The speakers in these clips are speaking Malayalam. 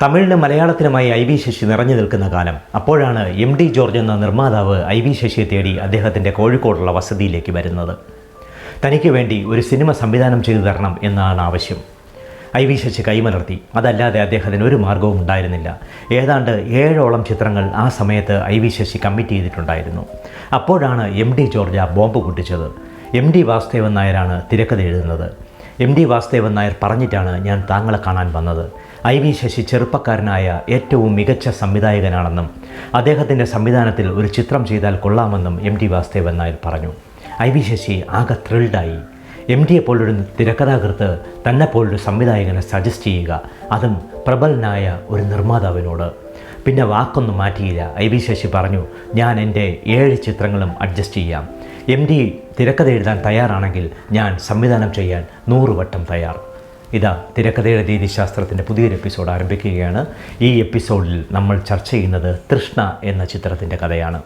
തമിഴിലും മലയാളത്തിലുമായി ഐ വി ശശി നിറഞ്ഞു നിൽക്കുന്ന കാലം. അപ്പോഴാണ് എം ഡി ജോർജ് എന്ന നിർമ്മാതാവ് ഐ വി ശശിയെ തേടി അദ്ദേഹത്തിൻ്റെ കോഴിക്കോടുള്ള വസതിയിലേക്ക് വരുന്നത്. തനിക്ക് വേണ്ടി ഒരു സിനിമ സംവിധാനം ചെയ്തു തരണം എന്നാണ് ആവശ്യം. ഐ വി ശശി കൈമലർത്തി. അതല്ലാതെ അദ്ദേഹത്തിന് ഒരു മാർഗവും ഉണ്ടായിരുന്നില്ല. ഏതാണ്ട് 7ഓളം ചിത്രങ്ങൾ ആ സമയത്ത് ഐ വി ശശി കമ്മിറ്റ് ചെയ്തിട്ടുണ്ടായിരുന്നു. അപ്പോഴാണ് എം ഡി ജോർജ് ആ ബോംബ് പൊട്ടിച്ചത്. എം ഡി വാസുദേവൻ നായരാണ് തിരക്കഥ എഴുതുന്നത്. എം ഡി വാസുദേവൻ നായർ പറഞ്ഞിട്ടാണ് ഞാൻ താങ്കളെ കാണാൻ വന്നത്. ഐ വി ശശി ചെറുപ്പക്കാരനായ ഏറ്റവും മികച്ച സംവിധായകനാണെന്നും അദ്ദേഹത്തിൻ്റെ സംവിധാനത്തിൽ ഒരു ചിത്രം ചെയ്താൽ കൊള്ളാമെന്നും എം ഡി വാസുദേവൻ നായർ പറഞ്ഞു. ഐ വി ശശി ആകെ ത്രിൽഡായി. എം ഡിയെ പോലൊരു തിരക്കഥാകൃത്ത് തന്നെപ്പോലൊരു സംവിധായകനെ സജസ്റ്റ് ചെയ്യുക, അതും പ്രബലനായ ഒരു നിർമ്മാതാവിനോട്. പിന്നെ വാക്കൊന്നും മാറ്റിയില്ല. ഐ വി ശശി പറഞ്ഞു, ഞാൻ എൻ്റെ 7 ചിത്രങ്ങളും അഡ്ജസ്റ്റ് ചെയ്യാം. എം ഡി തിരക്കഥ എഴുതാൻ തയ്യാറാണെങ്കിൽ ഞാൻ സംവിധാനം ചെയ്യാൻ 100 വട്ടം തയ്യാർ. ഇതാ തിരക്കഥയുടെ രീതിശാസ്ത്രത്തിൻ്റെ പുതിയൊരു എപ്പിസോഡ് ആരംഭിക്കുകയാണ്. ഈ എപ്പിസോഡിൽ നമ്മൾ ചർച്ച ചെയ്യുന്നത് തൃഷ്ണ എന്ന ചിത്രത്തിൻ്റെ കഥയാണ്.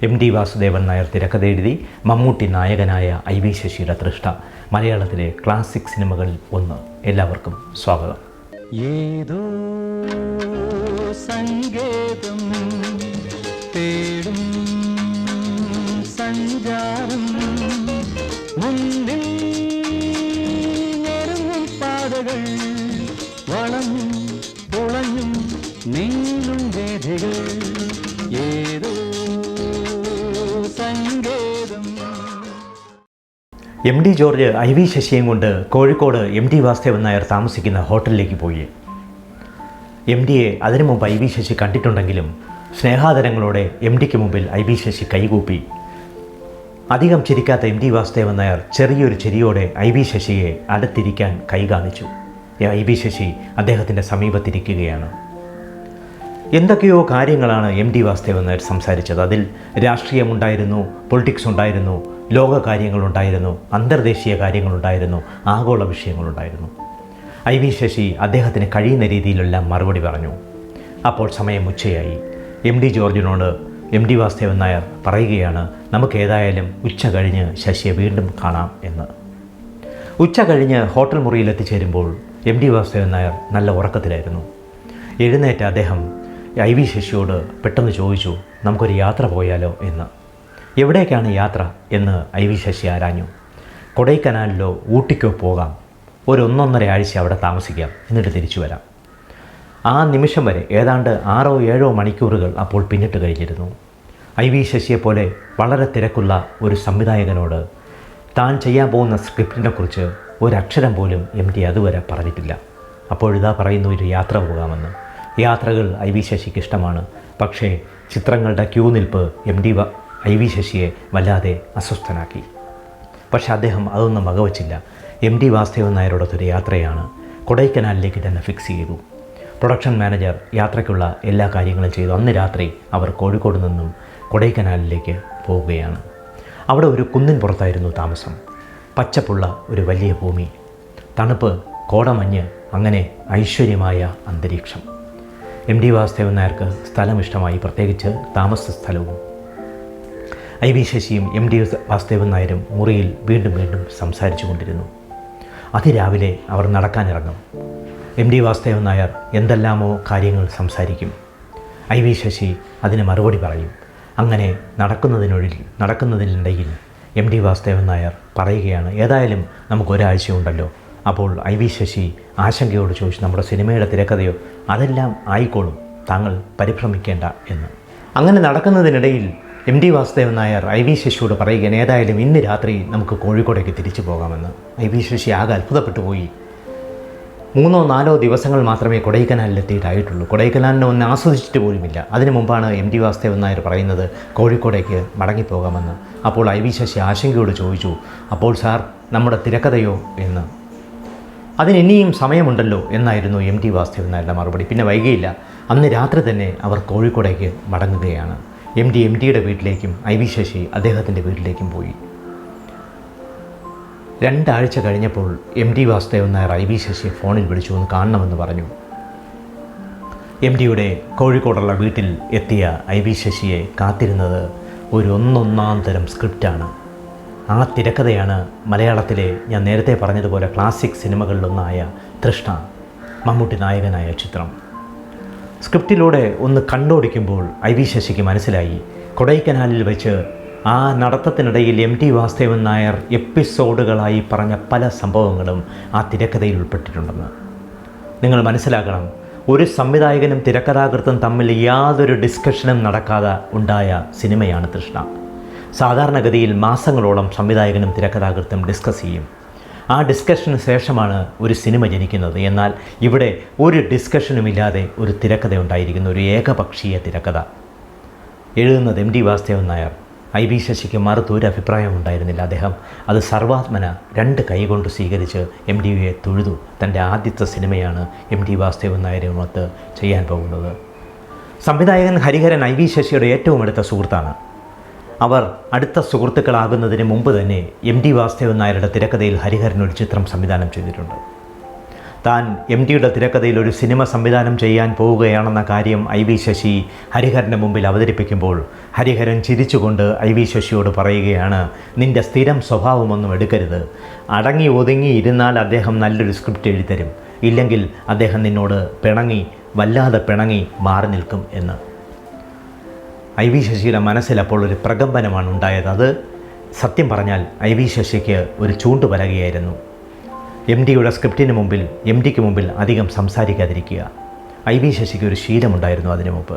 എം ഡി വാസുദേവൻ നായർ തിരക്കഥ എഴുതി മമ്മൂട്ടി നായകനായ ഐ വി ശശിയുടെ തൃഷ്ണ, മലയാളത്തിലെ ക്ലാസിക് സിനിമകളിൽ ഒന്ന്. എല്ലാവർക്കും സ്വാഗതം. ഏതോ സംഗീതം തേടും സഞ്ചാരം മുന്നിൽ ഞെരുങ്ങും പാതകൾ വളഞ്ഞും തുളഞ്ഞും നീളും വേദികൾ ഏതോ സംഗീതം. എം ഡി ജോർജ് ഐ വി ശശിയും കൊണ്ട് കോഴിക്കോട് എം ഡി വാസുദേവൻ നായർ താമസിക്കുന്ന ഹോട്ടലിലേക്ക് പോയി. എം ഡിയെ അതിനു മുമ്പ് ഐ വി ശശി കണ്ടിട്ടുണ്ടെങ്കിലും സ്നേഹാദരങ്ങളോടെ എം ഡിക്ക് മുമ്പിൽ ഐ വി ശശി കൈകൂപ്പി. അധികം ചിരിക്കാത്ത എം ഡി വാസുദേവൻ നായർ ചെറിയൊരു ചിരിയോടെ ഐ വി ശശിയെ അടുത്തിരിക്കാൻ കൈ കാണിച്ചു. ഐ വി ശശി അദ്ദേഹത്തിൻ്റെ സമീപത്തിരിക്കുകയാണ്. എന്തൊക്കെയോ കാര്യങ്ങളാണ് എം ഡി വാസുദേവൻ നായർ സംസാരിച്ചത്. അതിൽ രാഷ്ട്രീയമുണ്ടായിരുന്നു, പൊളിറ്റിക്സ് ഉണ്ടായിരുന്നു, ലോക കാര്യങ്ങളുണ്ടായിരുന്നു, അന്തർദേശീയ കാര്യങ്ങളുണ്ടായിരുന്നു, ആഗോള വിഷയങ്ങളുണ്ടായിരുന്നു. ഐ വി ശശി അദ്ദേഹത്തിന് കഴിയുന്ന രീതിയിലെല്ലാം മറുപടി പറഞ്ഞു. അപ്പോൾ സമയം ഉച്ചയായി. എം ഡി ജോർജിനോട് എം ഡി വാസുദേവൻ നായർ പറയുകയാണ്, നമുക്ക് ഏതായാലും ഉച്ച കഴിഞ്ഞ് ശശിയെ വീണ്ടും കാണാം എന്ന്. ഉച്ച കഴിഞ്ഞ് ഹോട്ടൽ മുറിയിൽ എത്തിച്ചേരുമ്പോൾ എം ഡി വാസുദേവൻ നായർ നല്ല ഉറക്കത്തിലായിരുന്നു. എഴുന്നേറ്റ അദ്ദേഹം ഐ വി ശശിയോട് പെട്ടെന്ന് ചോദിച്ചു, നമുക്കൊരു യാത്ര പോയാലോ എന്ന്. എവിടേക്കാണ് യാത്ര എന്ന് ഐ വി ശശി ആരാഞ്ഞു. കൊടൈക്കനാലിലോ ഊട്ടിക്കോ പോകാം, ഒരു 1.5 ആഴ്ച അവിടെ താമസിക്കാം, എന്നിട്ട് തിരിച്ചു വരാം. ആ നിമിഷം വരെ ഏതാണ്ട് 6-7 മണിക്കൂറുകൾ അപ്പോൾ പിന്നിട്ട് കഴിഞ്ഞിരുന്നു. ഐ വി ശശിയെപ്പോലെ വളരെ തിരക്കുള്ള ഒരു സംവിധായകനോട് താൻ ചെയ്യാൻ പോകുന്ന സ്ക്രിപ്റ്റിനെക്കുറിച്ച് ഒരക്ഷരം പോലും എം ഡി അതുവരെ പറഞ്ഞിട്ടില്ല. അപ്പോഴിതാ പറയുന്നു, ഒരു യാത്ര പോകാമെന്ന്. യാത്രകൾ ഐ വി ശശിക്ക് ഇഷ്ടമാണ്. പക്ഷേ ചിത്രങ്ങളുടെ ക്യൂ നിൽപ്പ് ഐ വി ശശിയെ വല്ലാതെ അസ്വസ്ഥനാക്കി. പക്ഷേ അദ്ദേഹം അതൊന്നും വകവച്ചില്ല. എം ഡി വാസുദേവൻ നായരോടൊത്തൊരു യാത്രയാണ്. കൊടൈക്കനാലിലേക്ക് തന്നെ ഫിക്സ് ചെയ്തു. പ്രൊഡക്ഷൻ മാനേജർ യാത്രയ്ക്കുള്ള എല്ലാ കാര്യങ്ങളും ചെയ്തു. അന്ന് രാത്രി അവർ കോഴിക്കോട് നിന്നും കൊടൈക്കനാലിലേക്ക് പോവുകയാണ്. അവിടെ ഒരു കുന്നിൻ പുറത്തായിരുന്നു താമസം. പച്ചപ്പുള്ള ഒരു വലിയ ഭൂമി, തണുപ്പ്, കോടമഞ്ഞ്, അങ്ങനെ ഐശ്വര്യമായ അന്തരീക്ഷം. എം ഡി വാസുദേവൻ നായർക്ക് സ്ഥലം ഇഷ്ടമായി, പ്രത്യേകിച്ച് താമസ സ്ഥലവും. ഐ വി ശശിയും എം ഡി വാസുദേവൻ നായരും മുറിയിൽ വീണ്ടും വീണ്ടും സംസാരിച്ചു കൊണ്ടിരുന്നു. അതിരാവിലെ അവർ നടക്കാനിറങ്ങും. എം ഡി വാസുദേവൻ നായർ എന്തെല്ലാമോ കാര്യങ്ങൾ സംസാരിക്കും. ഐ വി ശശി അതിന് മറുപടി പറയും. അങ്ങനെ നടക്കുന്നതിനിടയിൽ എം ഡി വാസുദേവൻ നായർ പറയുകയാണ്, ഏതായാലും നമുക്ക് ഒരാഴ്ച ഉണ്ടല്ലോ. അപ്പോൾ ഐ വി ശശി ആശങ്കയോട് ചോദിച്ചു, നമ്മുടെ സിനിമയുടെ തിരക്കഥയോ? അതെല്ലാം ആയിക്കോളും, താങ്കൾ പരിഭ്രമിക്കേണ്ട എന്ന്. അങ്ങനെ നടക്കുന്നതിനിടയിൽ എം ഡി വാസുദേവൻ നായർ ഐ വി ശശിയോട് പറയുകയാണ്, ഏതായാലും ഇന്ന് രാത്രി നമുക്ക് കോഴിക്കോടേക്ക് തിരിച്ചു പോകാമെന്ന്. ഐ വി ശശി ആകെ അത്ഭുതപ്പെട്ടു പോയി. 3-4 ദിവസങ്ങൾ മാത്രമേ കൊടൈക്കനാലിലെത്തിയിട്ടായിട്ടുള്ളൂ. കൊടൈക്കനാലിനെ ഒന്ന് ആസ്വദിച്ചിട്ട് പോലുമില്ല. അതിനു മുമ്പാണ് എം ഡി വാസുദേവൻ നായർ പറയുന്നത് കോഴിക്കോടേക്ക് മടങ്ങിപ്പോകാമെന്ന്. അപ്പോൾ ഐ വി ശശി ആശങ്കയോട് ചോദിച്ചു, അപ്പോൾ സാർ നമ്മുടെ തിരക്കഥയോ എന്ന്. അതിനിനിയും സമയമുണ്ടല്ലോ എന്നായിരുന്നു എം ഡി വാസുദേവൻ നായരുടെ മറുപടി. പിന്നെ വൈകിയില്ല. അന്ന് രാത്രി തന്നെ അവർ കോഴിക്കോടേക്ക് മടങ്ങുകയാണ്. എം ഡിയുടെ വീട്ടിലേക്കും ഐ വി ശശി അദ്ദേഹത്തിൻ്റെ വീട്ടിലേക്കും പോയി. 2 ആഴ്ച കഴിഞ്ഞപ്പോൾ എം ഡി വാസുദേവൻ നായർ ഐ വി ശശിയെ ഫോണിൽ വിളിച്ചു, ഒന്ന് കാണണമെന്ന് പറഞ്ഞു. എം ഡിയുടെ കോഴിക്കോടുള്ള വീട്ടിൽ എത്തിയ ഐ വി ശശിയെ കാത്തിരുന്നത് ഒരു ഒന്നൊന്നാം തരം സ്ക്രിപ്റ്റാണ്. ആ തിരക്കഥയാണ് മലയാളത്തിലെ ഞാൻ നേരത്തെ പറഞ്ഞതുപോലെ ക്ലാസിക് സിനിമകളിലൊന്നായ തൃഷ്ണ, മമ്മൂട്ടി നായകനായ ചിത്രം. സ്ക്രിപ്റ്റിലൂടെ ഒന്ന് കണ്ടോടിക്കുമ്പോൾ ഐ വി ശശിക്ക് മനസ്സിലായി കൊടൈക്കനാലിൽ വെച്ച് ആ നടത്തത്തിനിടയിൽ MT വാസുദേവൻ നായർ എപ്പിസോഡുകളായി പറഞ്ഞ പല സംഭവങ്ങളും ആ തിരക്കഥയിൽ ഉൾപ്പെട്ടിട്ടുണ്ടെന്ന്. നിങ്ങൾ മനസ്സിലാക്കണം, ഒരു സംവിധായകനും തിരക്കഥാകൃത്തും തമ്മിൽ യാതൊരു ഡിസ്കഷനും നടക്കാതെ ഉണ്ടായ സിനിമയാണ് തൃഷ്ണ. സാധാരണഗതിയിൽ മാസങ്ങളോളം സംവിധായകനും തിരക്കഥാകൃത്തും ഡിസ്കസ് ചെയ്യും. ആ ഡിസ്കഷന് ശേഷമാണ് ഒരു സിനിമ ജനിക്കുന്നത്. എന്നാൽ ഇവിടെ ഒരു ഡിസ്കഷനുമില്ലാതെ ഒരു തിരക്കഥ ഉണ്ടായിരിക്കുന്നു, ഒരു ഏകപക്ഷീയ തിരക്കഥ. എഴുതുന്നത് MT വാസുദേവൻ നായർ. ഐ വി ശശിക്ക് മറുത്തൊരു അഭിപ്രായം ഉണ്ടായിരുന്നില്ല. അദ്ദേഹം അത് സർവാത്മന 2 കൈകൊണ്ട് സ്വീകരിച്ച് MTയെ തൊഴുതു. തൻ്റെ ആദ്യത്തെ സിനിമയാണ് MT വാസുദേവൻ നായരുമൊത്ത് ചെയ്യാൻ പോകുന്നത്. സംവിധായകൻ ഹരിഹരൻ ഐ വി ശശിയുടെ ഏറ്റവും അടുത്ത സുഹൃത്താണ്. അവർ അടുത്ത സുഹൃത്തുക്കളാകുന്നതിന് മുമ്പ് തന്നെ MT വാസുദേവൻ നായരുടെ തിരക്കഥയിൽ ഹരിഹരൻ ഒരു ചിത്രം സംവിധാനം ചെയ്തിട്ടുണ്ട്. താൻ MTയുടെ തിരക്കഥയിൽ ഒരു സിനിമ സംവിധാനം ചെയ്യാൻ പോവുകയാണെന്ന കാര്യം ഐ വി ശശി ഹരിഹരൻ്റെ മുമ്പിൽ അവതരിപ്പിക്കുമ്പോൾ ഹരിഹരൻ ചിരിച്ചുകൊണ്ട് ഐ വി ശശിയോട് പറയുകയാണ്, നിൻ്റെ സ്ഥിരം സ്വഭാവമൊന്നും എടുക്കരുത്. അടങ്ങി ഒതുങ്ങി ഇരുന്നാൽ അദ്ദേഹം നല്ലൊരു സ്ക്രിപ്റ്റ് എഴുതരും, ഇല്ലെങ്കിൽ അദ്ദേഹം നിന്നോട് വല്ലാതെ പിണങ്ങി മാറി നിൽക്കും എന്ന്. ഐ വി ശശിയുടെ മനസ്സിൽ അപ്പോൾ ഒരു പ്രകമ്പനമാണ് ഉണ്ടായത്. അത് സത്യം പറഞ്ഞാൽ ഐ വി ശശിക്ക് ഒരു ചൂണ്ടുപലകയായിരുന്നു. MTയുടെ സ്ക്രിപ്റ്റിന് മുമ്പിൽ MTക്ക് മുമ്പിൽ അധികം സംസാരിക്കാതിരിക്കുക. ഐ വി ശശിക്ക് ഒരു ശീലമുണ്ടായിരുന്നു അതിനു മുമ്പ്.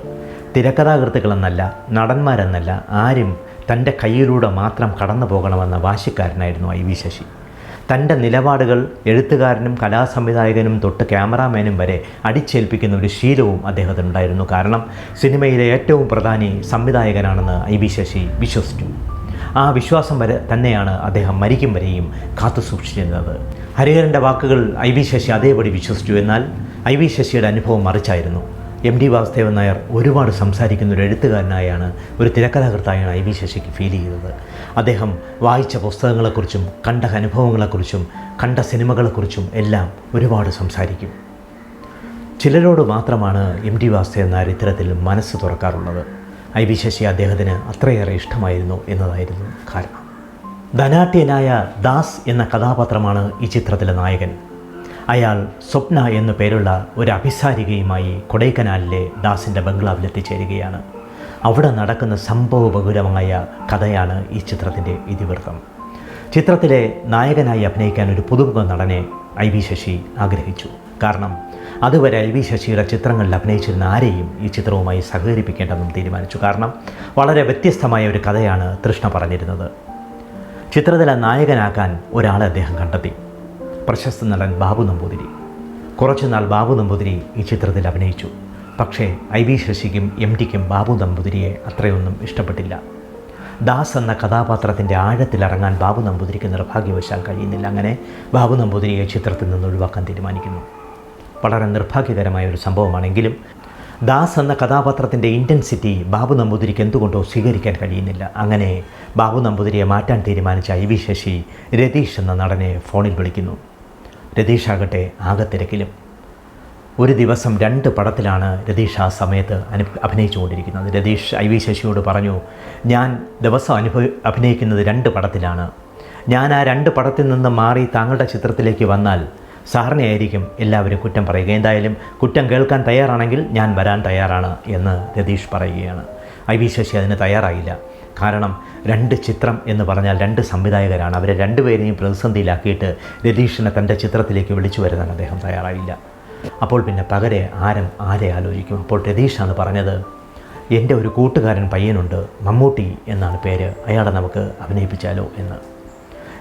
തിരക്കഥാകൃത്തുക്കളെന്നല്ല, നടന്മാരെന്നല്ല, ആരും തൻ്റെ കയ്യിലൂടെ മാത്രം കടന്നു പോകണമെന്ന വാശിക്കാരനായിരുന്നു ഐ വി ശശി. തൻ്റെ നിലപാടുകൾ എഴുത്തുകാരനും കലാസംവിധായകനും തൊട്ട് ക്യാമറാമാനും വരെ അടിച്ചേൽപ്പിക്കുന്ന ഒരു ശീലവും അദ്ദേഹത്തിനുണ്ടായിരുന്നു. കാരണം സിനിമയിലെ ഏറ്റവും പ്രധാനി സംവിധായകനാണെന്ന് ഐ വി ശശി വിശ്വസിച്ചു. ആ വിശ്വാസം വരെ തന്നെയാണ് അദ്ദേഹം മരിക്കും വരെയും കാത്തു സൂക്ഷിച്ചിരുന്നത്. ഹരിഹരൻ്റെ വാക്കുകൾ ഐ വി ശശി അതേപടി വിശ്വസിച്ചു. എന്നാൽ ഐ വി ശശിയുടെ അനുഭവം മറിച്ചായിരുന്നു. MT വാസുദേവൻ നായർ ഒരുപാട് സംസാരിക്കുന്ന ഒരു എഴുത്തുകാരനായാണ്, ഒരു തിരക്കഥാകൃത്തായാണ് ഐ വി ശശിക്ക് ഫീൽ ചെയ്തത്. അദ്ദേഹം വായിച്ച പുസ്തകങ്ങളെക്കുറിച്ചും കണ്ട അനുഭവങ്ങളെക്കുറിച്ചും കണ്ട സിനിമകളെക്കുറിച്ചും എല്ലാം ഒരുപാട് സംസാരിക്കും. ചിലരോട് മാത്രമാണ് MT വാസുദേവൻ നായർ ഇത്തരത്തിൽ മനസ്സ് തുറക്കാറുള്ളത്. ഐ വി ശശി അദ്ദേഹത്തിന് അത്രയേറെ ഇഷ്ടമായിരുന്നു എന്നതായിരുന്നു കാരണം. ധനാട്യനായ ദാസ് എന്ന കഥാപാത്രമാണ് ഈ ചിത്രത്തിലെ നായകൻ. അയാൾ സ്വപ്ന എന്നു പേരുള്ള ഒരു അഭിസാരികയുമായി കൊടൈക്കനാലിലെ ദാസിൻ്റെ ബംഗ്ലാവിലെത്തിച്ചേരുകയാണ്. അവിടെ നടക്കുന്ന സംഭവബഹുലമായ കഥയാണ് ഈ ചിത്രത്തിൻ്റെ ഇതിവൃത്തം. ചിത്രത്തിലെ നായകനായി അഭിനയിക്കാൻ ഒരു പുതുമുഖ നടനെ ഐ വി ശശി ആഗ്രഹിച്ചു. കാരണം അതുവരെ ഐ വി ശശിയുടെ ചിത്രങ്ങളിൽ അഭിനയിച്ചിരുന്ന ആരെയും ഈ ചിത്രവുമായി സഹകരിപ്പിക്കേണ്ടെന്നും തീരുമാനിച്ചു. കാരണം വളരെ വ്യത്യസ്തമായ ഒരു കഥയാണ് തൃഷ്ണ പറഞ്ഞിരുന്നത്. ചിത്രത്തിലെ നായകനാക്കാൻ ഒരാളെ അദ്ദേഹം കണ്ടെത്തി. പ്രശസ്ത നടൻ ബാബു നമ്പൂതിരി. കുറച്ചുനാൾ ബാബു നമ്പൂതിരി ഈ ചിത്രത്തിൽ അഭിനയിച്ചു. പക്ഷേ ഐ വി ശശിക്കും MTക്കും ബാബു നമ്പൂതിരിയെ അത്രയൊന്നും ഇഷ്ടപ്പെട്ടില്ല. ദാസ് എന്ന കഥാപാത്രത്തിൻ്റെ ആഴത്തിലിറങ്ങാൻ ബാബു നമ്പൂതിരിക്ക് നിർഭാഗ്യവശാൽ കഴിയുന്നില്ല. അങ്ങനെ ബാബു നമ്പൂതിരിയെ ചിത്രത്തിൽ നിന്ന് ഒഴിവാക്കാൻ തീരുമാനിക്കുന്നു. വളരെ നിർഭാഗ്യകരമായ ഒരു സംഭവമാണെങ്കിലും ദാസ് എന്ന കഥാപാത്രത്തിൻ്റെ ഇൻറ്റൻസിറ്റി ബാബു നമ്പൂതിരിക്ക് എന്തുകൊണ്ടോ സ്വീകരിക്കാൻ കഴിയുന്നില്ല. അങ്ങനെ ബാബു നമ്പൂതിരിയെ മാറ്റാൻ തീരുമാനിച്ച ഐ വി ശശി രതീഷ് എന്ന നടനെ ഫോണിൽ വിളിക്കുന്നു. രതീഷ് ആകട്ടെ ആകെ തിരക്കിലും. ഒരു ദിവസം 2 പടത്തിലാണ് രതീഷ് ആ സമയത്ത് അഭിനയിച്ചുകൊണ്ടിരിക്കുന്നത്. രതീഷ് ഐ വി ശശിയോട് പറഞ്ഞു, ഞാൻ ദിവസം അഭിനയിക്കുന്നത് 2 പടത്തിലാണ്. ഞാൻ ആ 2 പടത്തിൽ നിന്ന് മാറി താങ്കളുടെ ചിത്രത്തിലേക്ക് വന്നാൽ സാറിനെ ആയിരിക്കും എല്ലാവരും കുറ്റം പറയുക. എന്തായാലും കുറ്റം കേൾക്കാൻ തയ്യാറാണെങ്കിൽ ഞാൻ വരാൻ തയ്യാറാണ് എന്ന് രതീഷ് പറയുകയാണ്. ഐ വി ശശി അതിന് തയ്യാറായില്ല. കാരണം 2 ചിത്രം എന്ന് പറഞ്ഞാൽ 2 സംവിധായകരാണ്. അവരെ 2 പേരെയും പ്രതിസന്ധിയിലാക്കിയിട്ട് രതീഷിനെ തൻ്റെ ചിത്രത്തിലേക്ക് വിളിച്ചു വരുത്താൻ അദ്ദേഹം തയ്യാറായില്ല. അപ്പോൾ പിന്നെ പകരെ ആരെ ആലോചിക്കും? അപ്പോൾ രതീഷാണ് പറഞ്ഞത്, എൻ്റെ ഒരു കൂട്ടുകാരൻ പയ്യനുണ്ട്, മമ്മൂട്ടി എന്നാണ് പേര്, അയാളെ നമുക്ക് അഭിനയിപ്പിച്ചാലോ എന്ന്.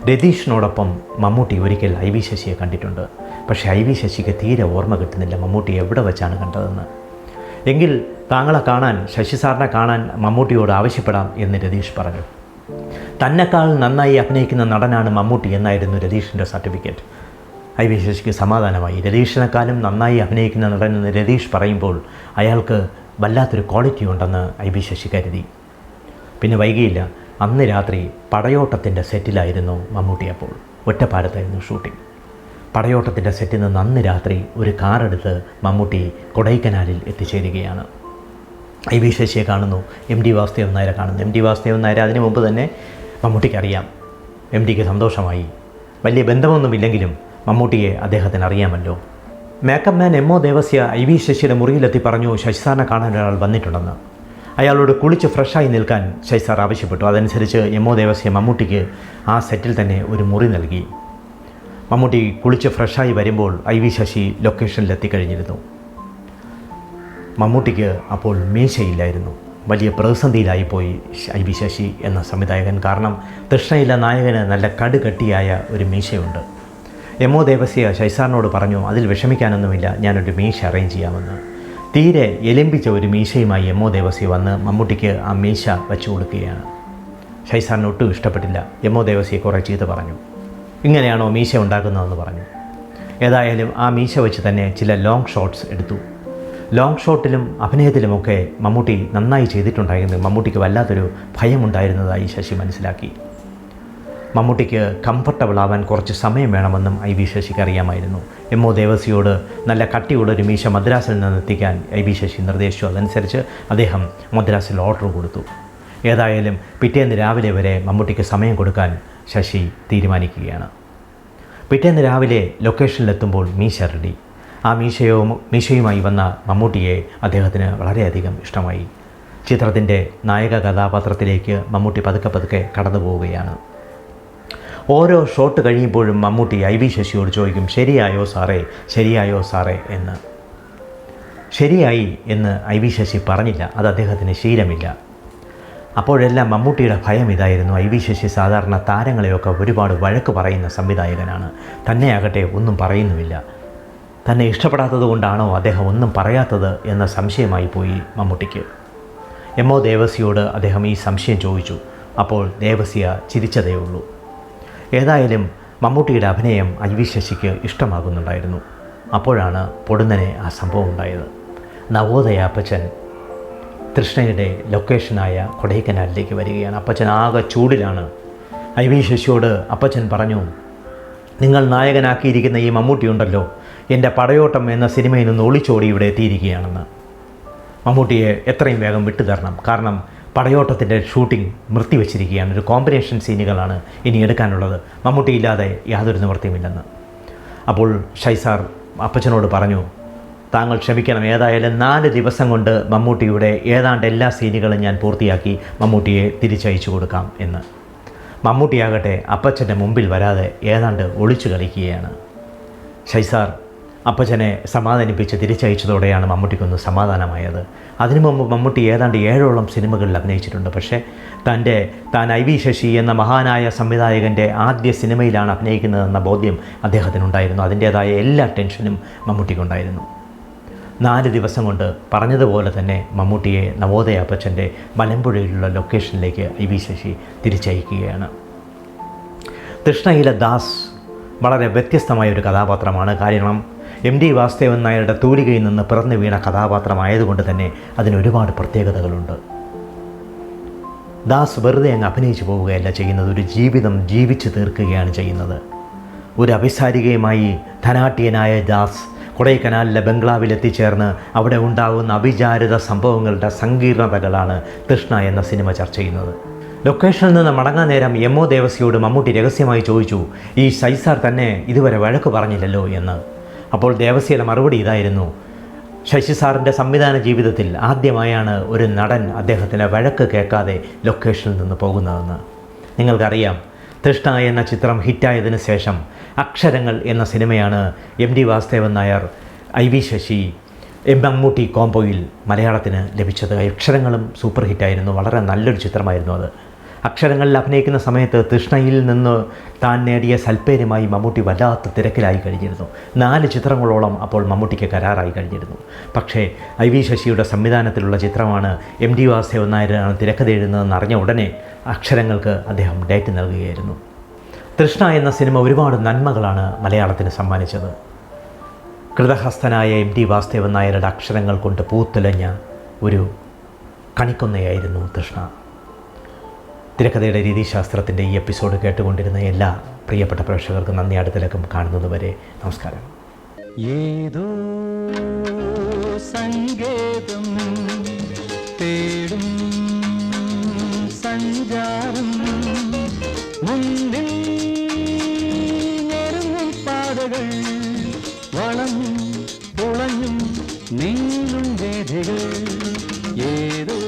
രതീഷിനോടൊപ്പം മമ്മൂട്ടി ഒരിക്കൽ ഐ വി ശശിയെ കണ്ടിട്ടുണ്ട്. പക്ഷേ ഐ വി ശശിക്ക് തീരെ ഓർമ്മ കിട്ടുന്നില്ല മമ്മൂട്ടി എവിടെ വെച്ചാണ് കണ്ടതെന്ന്. എങ്കിൽ താങ്കളെ കാണാൻ, ശശി സാറിനെ കാണാൻ മമ്മൂട്ടിയോട് ആവശ്യപ്പെടാം എന്ന് രതീഷ് പറഞ്ഞു. തന്നെക്കാൾ നന്നായി അഭിനയിക്കുന്ന നടനാണ് മമ്മൂട്ടി എന്നായിരുന്നു രതീഷിൻ്റെ സർട്ടിഫിക്കറ്റ്. ഐ വി ശശിക്ക് സമാധാനമായി. രതീഷിനെക്കാളും നന്നായി അഭിനയിക്കുന്ന നടൻ എന്ന് രതീഷ് പറയുമ്പോൾ അയാൾക്ക് വല്ലാത്തൊരു ക്വാളിറ്റി ഉണ്ടെന്ന് ഐ വി ശശി കരുതി. പിന്നെ വൈകിയില്ല. അന്ന് രാത്രി പടയോട്ടത്തിൻ്റെ സെറ്റിലായിരുന്നു മമ്മൂട്ടി. അപ്പോൾ ഒറ്റപ്പാലത്തായിരുന്നു ഷൂട്ടിംഗ്. പടയോട്ടത്തിൻ്റെ സെറ്റിൽ നിന്ന് അന്ന് രാത്രി ഒരു കാറെടുത്ത് മമ്മൂട്ടി കൊടൈക്കനാലിൽ എത്തിച്ചേരുകയാണ്. ഐ വി ശശിയെ കാണുന്നു, MT വാസുദേവൻ നായരെ കാണുന്നു. MT വാസുദേവൻ നായരെ അതിനു മുമ്പ് തന്നെ മമ്മൂട്ടിക്കറിയാം. MTക്ക് സന്തോഷമായി. വലിയ ബന്ധമൊന്നുമില്ലെങ്കിലും മമ്മൂട്ടിയെ അദ്ദേഹത്തിന് അറിയാമല്ലോ. മേക്കപ്പ് മാൻ എം ഒ ദേവസ്യ ഐ വി ശശിയുടെ മുറിയിലെത്തി പറഞ്ഞു ശശിസാറിനെ കാണാൻ ഒരാൾ വന്നിട്ടുണ്ടെന്ന്. അയാളോട് കുളിച്ച് ഫ്രഷായി നിൽക്കാൻ ശശിസാർ ആവശ്യപ്പെട്ടു. അതനുസരിച്ച് എം ഒ ദേവസ്യ മമ്മൂട്ടിക്ക് ആ സെറ്റിൽ തന്നെ ഒരു മുറി നൽകി. മമ്മൂട്ടി കുളിച്ച് ഫ്രഷായി വരുമ്പോൾ ഐ വി ശശി ലൊക്കേഷനിലെത്തിക്കഴിഞ്ഞിരുന്നു. മമ്മൂട്ടിക്ക് അപ്പോൾ മീശയില്ലായിരുന്നു. വലിയ പ്രതിസന്ധിയിലായിപ്പോയി ഐ വി ശശി എന്ന സംവിധായകൻ. കാരണം തൃഷ്ണയിലെ നായകന് നല്ല കടുകട്ടിയായ ഒരു മീശയുണ്ട്. എം ഒ ദേവസ്യ ശശിസാറിനോട് പറഞ്ഞു, അതിൽ വിഷമിക്കാനൊന്നുമില്ല, ഞാനൊരു മീശ അറേഞ്ച് ചെയ്യാമെന്ന്. തീരെ എലിമ്പിച്ച ഒരു മീശയുമായി എം ഒ ദേവസ്യ വന്ന് മമ്മൂട്ടിക്ക് ആ മീശ വെച്ചു കൊടുക്കുകയാണ്. ശശിസാറിന് ഒട്ടും ഇഷ്ടപ്പെട്ടില്ല. എം ഒ ദേവസ്യെ കുറേ ചീത്ത പറഞ്ഞു. ഇങ്ങനെയാണോ മീശ ഉണ്ടാക്കുന്നതെന്ന് പറഞ്ഞു. ഏതായാലും ആ മീശ വെച്ച് തന്നെ ചില ലോങ് ഷോട്ട്സ് എടുത്തു. ലോങ് ഷോട്ടിലും അഭിനയത്തിലുമൊക്കെ മമ്മൂട്ടി നന്നായി ചെയ്തിട്ടുണ്ടായിരുന്നു. മമ്മൂട്ടിക്ക് വല്ലാത്തൊരു ഭയമുണ്ടായിരുന്നതായി ശശി മനസ്സിലാക്കി. മമ്മൂട്ടിക്ക് കംഫർട്ടബിൾ ആവാൻ കുറച്ച് സമയം വേണമെന്നും ഐ വി ശശിക്ക് അറിയാമായിരുന്നു. എം ഒ ദേവസ്യയോട് നല്ല കട്ടിയുള്ളൊരു മീശ മദ്രാസിൽ നിന്ന് എത്തിക്കാൻ ഐ വി ശശി നിർദ്ദേശിച്ചു. അതനുസരിച്ച് അദ്ദേഹം മദ്രാസിൽ ഓർഡർ കൊടുത്തു. ഏതായാലും പിറ്റേന്ന് രാവിലെ വരെ മമ്മൂട്ടിക്ക് സമയം കൊടുക്കാൻ ശശി തീരുമാനിക്കുകയാണ്. പിറ്റേന്ന് രാവിലെ ലൊക്കേഷനിലെത്തുമ്പോൾ മീശ റെഡി. ആ മീശയുമായി വന്ന മമ്മൂട്ടിയെ അദ്ദേഹത്തിന് വളരെയധികം ഇഷ്ടമായി. ചിത്രത്തിൻ്റെ നായക കഥാപാത്രത്തിലേക്ക് മമ്മൂട്ടി പതുക്കെ കടന്നു പോവുകയാണ്. ഓരോ ഷോട്ട് കഴിയുമ്പോഴും മമ്മൂട്ടി ഐ വി ശശിയോട് ചോദിക്കും, ശരിയായോ സാറേ എന്ന്. ശരിയായി എന്ന് ഐ വി ശശി പറഞ്ഞില്ല. അത് അദ്ദേഹത്തിന് ശീലമില്ല. അപ്പോഴെല്ലാം മമ്മൂട്ടിയുടെ ഭയം ഇതായിരുന്നു. ഐ വി ശശി സാധാരണ താരങ്ങളെയൊക്കെ ഒരുപാട് വഴക്ക് പറയുന്ന സംവിധായകനാണ്. തന്നെയാകട്ടെ ഒന്നും പറയുന്നുമില്ല. തന്നെ ഇഷ്ടപ്പെടാത്തത് കൊണ്ടാണോ അദ്ദേഹം ഒന്നും പറയാത്തത് എന്ന സംശയമായി പോയി മമ്മൂട്ടിക്ക്. എം ഒ ദേവസ്യയോട് അദ്ദേഹം ഈ സംശയം ചോദിച്ചു. അപ്പോൾ ദേവസ്യ ചിരിച്ചതേ ഉള്ളൂ. ഏതായാലും മമ്മൂട്ടിയുടെ അഭിനയം ഐ വി ശശിക്ക് ഇഷ്ടമാകുന്നുണ്ടായിരുന്നു. അപ്പോഴാണ് പൊടുന്നനെ ആ സംഭവം ഉണ്ടായത്. നവോദയ അപ്പച്ചൻ തൃഷ്ണയുടെ ലൊക്കേഷനായ കൊടൈക്കനാലിലേക്ക് വരികയാണ്. അപ്പച്ചൻ ആകെ ചൂടിലാണ്. ഐ വി ശശിയോട് അപ്പച്ചൻ പറഞ്ഞു, നിങ്ങൾ നായകനാക്കിയിരിക്കുന്ന ഈ മമ്മൂട്ടി ഉണ്ടല്ലോ, എൻ്റെ പടയോട്ടം എന്ന സിനിമയിൽ നിന്ന് ഒളിച്ചോടി ഇവിടെ എത്തിയിരിക്കുകയാണെന്ന്. മമ്മൂട്ടിയെ എത്രയും വേഗം വിട്ടുതരണം. കാരണം പടയോട്ടത്തിൻ്റെ ഷൂട്ടിംഗ് നിർത്തിവെച്ചിരിക്കുകയാണ്. ഒരു കോമ്പിനേഷൻ സീനുകളാണ് ഇനി എടുക്കാനുള്ളത്. മമ്മൂട്ടി ഇല്ലാതെ യാതൊരു നിവൃത്തിയുമില്ലെന്ന്. അപ്പോൾ ശശിസാർ അപ്പച്ചനോട് പറഞ്ഞു, താങ്കൾ ക്ഷമിക്കണം, ഏതായാലും 4 ദിവസം കൊണ്ട് മമ്മൂട്ടിയുടെ ഏതാണ്ട് എല്ലാ സീനുകളും ഞാൻ പൂർത്തിയാക്കി മമ്മൂട്ടിയെ തിരിച്ചയച്ചു കൊടുക്കാം എന്ന്. മമ്മൂട്ടിയാകട്ടെ അപ്പച്ചൻ്റെ മുമ്പിൽ വരാതെ ഏതാണ്ട് ഒളിച്ചു കളിക്കുകയാണ്. ശശിസാർ അപ്പച്ചനെ സമാധാനിപ്പിച്ച് തിരിച്ചയച്ചതോടെയാണ് മമ്മൂട്ടിക്കൊന്ന് സമാധാനമായത്. അതിനു മുമ്പ് മമ്മൂട്ടി ഏതാണ്ട് 7ഓളം സിനിമകളിൽ അഭിനയിച്ചിട്ടുണ്ട്. പക്ഷേ താൻ ഐ വി ശശി എന്ന മഹാനായ സംവിധായകൻ്റെ ആദ്യ സിനിമയിലാണ് അഭിനയിക്കുന്നതെന്ന ബോധ്യം അദ്ദേഹത്തിനുണ്ടായിരുന്നു. അതിൻ്റേതായ എല്ലാ ടെൻഷനും മമ്മൂട്ടിക്കുണ്ടായിരുന്നു. 4 ദിവസം കൊണ്ട് പറഞ്ഞതുപോലെ തന്നെ മമ്മൂട്ടിയെ നവോദയ അപ്പച്ചൻ്റെ മലമ്പുഴയിലുള്ള ലൊക്കേഷനിലേക്ക് ഐ വി ശശി തിരിച്ചയക്കുകയാണ്. തൃഷ്ണയിലെ ദാസ് വളരെ വ്യത്യസ്തമായൊരു കഥാപാത്രമാണ്. കാരണം എം ടി വാസുദേവൻ നായരുടെ തൂലികയിൽ നിന്ന് പിറന്നു വീണ കഥാപാത്രമായതുകൊണ്ട് തന്നെ അതിനൊരുപാട് പ്രത്യേകതകളുണ്ട്. ദാസ് വെറുതെ അങ്ങ് അഭിനയിച്ചു പോവുകയല്ല ചെയ്യുന്നത്, ഒരു ജീവിതം ജീവിച്ചു തീർക്കുകയാണ് ചെയ്യുന്നത്. ഒരു അഭിസാരികയുമായി ധനാട്യനായ ദാസ് കൊടൈക്കനാലിലെ ബംഗ്ലാവിലെത്തിച്ചേർന്ന് അവിടെ ഉണ്ടാകുന്ന അവിചാരിത സംഭവങ്ങളുടെ സങ്കീർണതകളാണ് തൃഷ്ണ എന്ന സിനിമ ചർച്ച ചെയ്യുന്നത്. ലൊക്കേഷനിൽ നിന്ന് മടങ്ങാൻ നേരം എം ഒ ദേവസ്യയോട് മമ്മൂട്ടി രഹസ്യമായി ചോദിച്ചു, ഈ ശശിസാർ തന്നെ ഇതുവരെ വഴക്ക് പറഞ്ഞില്ലല്ലോ എന്ന്. അപ്പോൾ ദേവസ്യയുടെ മറുപടി ഇതായിരുന്നു, ശശി സാറിൻ്റെ സംവിധാന ജീവിതത്തിൽ ആദ്യമായാണ് ഒരു നടൻ അദ്ദേഹത്തിൻ്റെ വഴക്ക് കേൾക്കാതെ ലൊക്കേഷനിൽ നിന്ന് പോകുന്നതെന്ന്. നിങ്ങൾക്കറിയാം, തൃഷ്ണ എന്ന ചിത്രം ഹിറ്റായതിനു ശേഷം അക്ഷരങ്ങൾ എന്ന സിനിമയാണ് M T Vasudevan Nair, I V Sasi, Mammootty കോംബോയിൽ മലയാളത്തിന് ലഭിച്ചത്. അക്ഷരങ്ങളും സൂപ്പർ ഹിറ്റായിരുന്നു. വളരെ നല്ലൊരു ചിത്രമായിരുന്നു അത്. അക്ഷരങ്ങളിൽ അഭിനയിക്കുന്ന സമയത്ത് തൃഷ്ണയിൽ നിന്ന് താൻ നേടിയ സൽപ്പേരുമായി മമ്മൂട്ടി വല്ലാത്ത തിരക്കിലായി കഴിഞ്ഞിരുന്നു. 4 ചിത്രങ്ങളോളം അപ്പോൾ മമ്മൂട്ടിക്ക് കരാറായി കഴിഞ്ഞിരുന്നു. പക്ഷേ ഐ വി ശശിയുടെ സംവിധാനത്തിലുള്ള ചിത്രമാണ്, എം ടി വാസുദേവൻ നായരാണ് തിരക്കഥ എഴുതുന്നതെന്ന് അറിഞ്ഞ ഉടനെ അക്ഷരങ്ങൾക്ക് അദ്ദേഹം ഡേറ്റ് നൽകുകയായിരുന്നു. തൃഷ്ണ എന്ന സിനിമ ഒരുപാട് നന്മകളാണ് മലയാളത്തിന് സമ്മാനിച്ചത്. കൃതഹസ്തനായ എം ടി വാസുദേവൻ നായരുടെ അക്ഷരങ്ങൾ കൊണ്ട് പൂത്തുലഞ്ഞ ഒരു കണിക്കൊന്നയായിരുന്നു തൃഷ്ണ. തിരക്കഥയുടെ രീതിശാസ്ത്രത്തിൻ്റെ ഈ എപ്പിസോഡ് കേട്ടുകൊണ്ടിരുന്ന എല്ലാ പ്രിയപ്പെട്ട പ്രേക്ഷകർക്കും നന്ദി. അടുത്തിലക്കം കാണുന്നതുവരെ നമസ്കാരം. ഏതോ സങ്കേതം തേടും സഞ്ചാരം, മുന്നിൽ ഞെരുങ്ങും പാതകൾ വളഞ്ഞും നീളും വേദികൾ ഏതോ